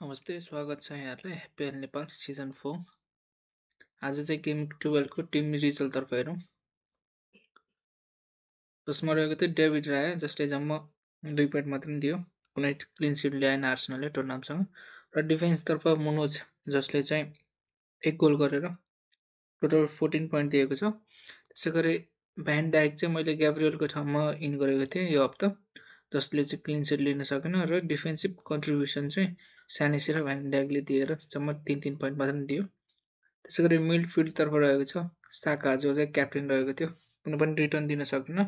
नमस्ते, स्वागत छ यहाँहरूलाई हेप्पी नेपाल सिजन 4। आज चाहिँ गेम 12 को टिम रिजल्टतर्फ हेरौँ। जसमा रहेको थियो डेभिड राया, जसले जम्मा 2 पोइन्ट मात्र दियो। कुनै क्लिन सिट ल्याएन आर्सेनलले टोटनहमसँग। र डिफेन्सतर्फ मुनोज, जसले चाहिँ 1 गोल गरेर टोटल 14 पोइन्ट दिएको छ। त्यसैगरी भ्यान डाइक चाहिँ मैले ग्याब्रियलको ठाउँमा इन गरेको थिएँ यो हप्ता, जसले चाहिँ क्लिन सिट लिन सकेन। र डिफेन्सिभ कन्ट्रिब्युसन चाहिँ स्यानेसी र भ्यान डाइकले दिएर जम्मा 3-3 पोइन्ट मात्र दियो। त्यसैगरी मिडफिल्डतर्फ रहेको छ साका, जो चाहिँ क्याप्टेन रहेको थियो, कुनै पनि रिटर्न दिन सकेन,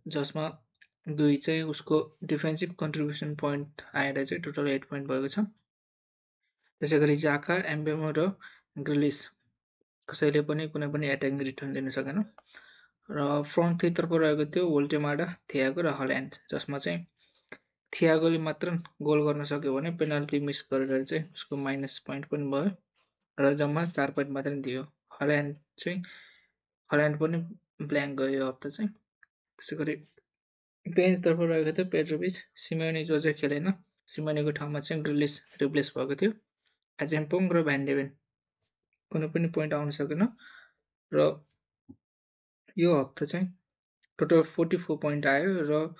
जसमा 2 चाहिँ उसको डिफेन्सिभ कन्ट्रिब्युसन पोइन्ट आएर चाहिँ टोटल 8 पोइन्ट भएको छ। त्यसैगरी जाका, एम्बेमो र ग्रिलिस कसैले पनि कुनै पनि एट्याकिङ रिटर्न दिन सकेन। र फ्रन्ट थ्रीतर्फ रहेको थियो वोल्टेमाडा, थियागो र हल्यान्ड, जसमा चाहिँ थियागोले मात्र गोल गर्न सक्यो भने पेनल्टी मिस गरेर चाहिँ उसको माइनस पोइन्ट पनि भयो र जम्मा 4 पोइन्ट मात्र दियो। हल्यान्ड पनि ब्ल्याङ्क गयो यो हप्ता चाहिँ। त्यसैगरी बेन्चतर्फ रहेको थियो पेट्रोभिच, सिमेयोनी जो चाहिँ खेलेन। सिमेयोनीको ठाउँमा चाहिँ ग्रिलिस रिप्लेस भएको थियो। एचेम्पोङ र भ्यान्डेभेन कुनै पनि पोइन्ट आउन सकेन। र यो हप्ता चाहिँ टोटल 44 पोइन्ट आयो र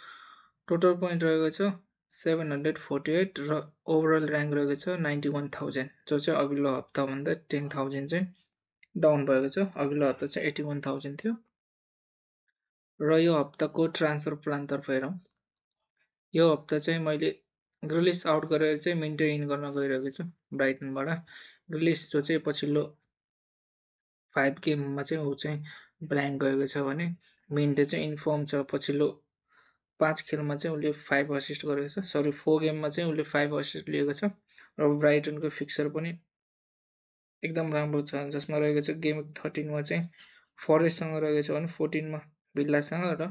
टोटल पोइन्ट रहेको छ 748 र ओभरअल ऱ्याङ्क रहेको छ 91,000, जो चाहिँ अघिल्लो हप्ताभन्दा 10,000 चाहिँ डाउन भएको छ। अघिल्लो हप्ता चाहिँ 81,000 थियो। र यो हप्ताको ट्रान्सफर प्लानतर्फ हेरौँ। यो हप्ता चाहिँ मैले ग्रिलिस आउट गरेर चाहिँ मिन्टे इन गर्न गइरहेको छु ब्राइटनबाट। ग्रिलिस जो चाहिँ पछिल्लो 5 गेममा चाहिँ ऊ चाहिँ ब्ल्याङ्क गएको छ भने मिन्टे चाहिँ इन्फर्म छ। पछिल्लो 5 खेलमा चाहिँ उसले 5 असिस्ट गरेको छ। 4 गेममा चाहिँ उसले 5 असिस्ट लिएको छ। र ब्राइटनको फिक्सर पनि एकदम राम्रो छ, जसमा रहेको छ गेम 13 मा चाहिँ फरेस्टसँग रहेको छ भने 14 मा भिल्लासँग र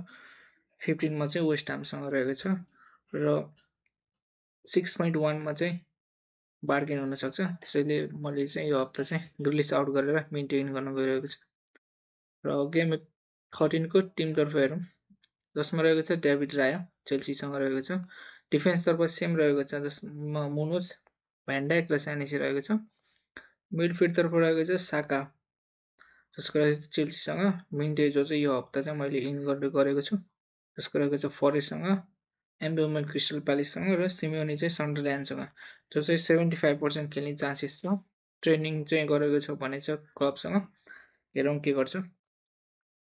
15 मा चाहिँ वेस्ट ह्यामसँग रहेको छ। र 6.1 मा चाहिँ बार्गेन हुन सक्छ। त्यसैले मैले चाहिँ यो हप्ता चाहिँ ग्रिलिस आउट गरेर मेन्टेन गर्न गइरहेको छु। र गेम 13 को टिमतर्फ हेरौँ, जसमा रहेको छ डेभिड राया, चेल्सीसँग रहेको छ। डिफेन्सतर्फ सेम रहेको छ, जसमा मुनोज, भ्यान डाइक र स्यानेसी रहेको छ। मिडफिल्डतर्फ रहेको छ साका, जसको रहेको छ चेल्सीसँग। मिन्टे जो चाहिँ यो हप्ता चाहिँ मैले इन गरेको छु, जसको रहेको छ फरेस्टसँग, एम्बेमो क्रिस्टल प्यालेससँग र सिमियोनी चाहिँ सन्डरल्यान्डसँग, जो चाहिँ 75% खेल्ने चान्सेस छ। ट्रेनिङ चाहिँ गरेको छ भने छ क्लबसँग, हेरौँ के गर्छ।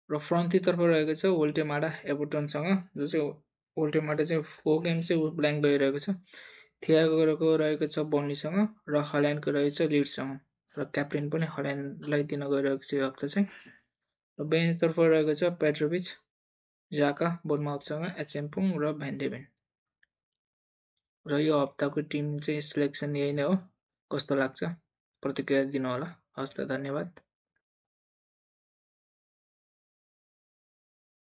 र फ्रन्टतर्फ रहेको छ वोल्टेमाडा एभर्टनसँग, जो चाहिँ वोल्टेमाडा चाहिँ 4 गेम चाहिँ ब्ल्याङ्क गइरहेको छ। थियागोको रहेको छ बर्नीसँग र हल्यान्डको रहेको छ लिड्ससँग, र क्याप्टेन पनि हल्यान्डलाई दिन गइरहेको छ यो हप्ता चाहिँ। र बेन्चतर्फ रहेको छ पेट्रोभिच, जाका, बोर्नमाउथसँग, एचेम्पुङ र भ्यान्डेभेन। र यो हप्ताको टिम चाहिँ सिलेक्सन यही नै हो। कस्तो लाग्छ प्रतिक्रिया दिनुहोला। हस् त, धन्यवाद।